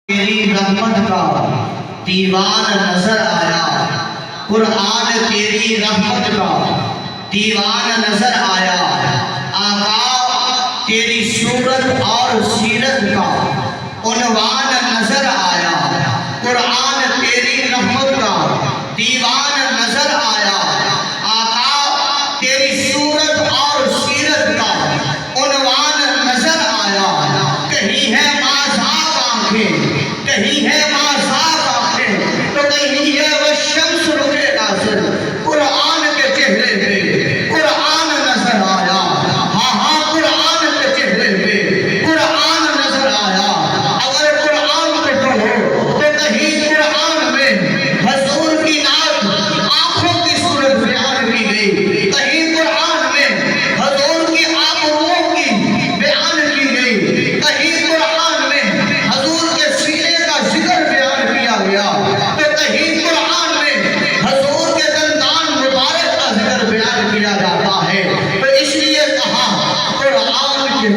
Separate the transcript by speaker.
Speaker 1: تیری رحمت کا دیوان نظر آیا، قرآن تیری رحمت کا دیوان نظر آیا، آقا تیری صورت اور سیرت کا عنوان نظر آیا، قرآن تیری رحمت کا دیوان نظر آیا، آقا تیری صورت اور سیرت کا عنوان نظر آیا، کہیں ہے ماذاب آنکھیں، کہیں ہے ماذاب آنکھیں تو کہیں ہے وہ شمس رخ ناظر، قرآن کے چہرے پہ قرآن نظر آیا، ہاں ہاں قرآن کے چہرے پہ قرآن نظر آیا، اگر قرآن کو پڑھو تو کہیں قرآن میں حضور کی نعت آنکھوں کی صورت بیان کی گئی، کہیں قرآن میں حضور کی آبروؤں کی بیان کی گئی، کہیں قرآن میں حضور کے سینے کا ذکر بیان کیا گیا، تو کہیں قرآن میں حضور کے دندان مبارک کا ذکر بیان کیا جاتا ہے، تو اس لیے کہا قرآن کے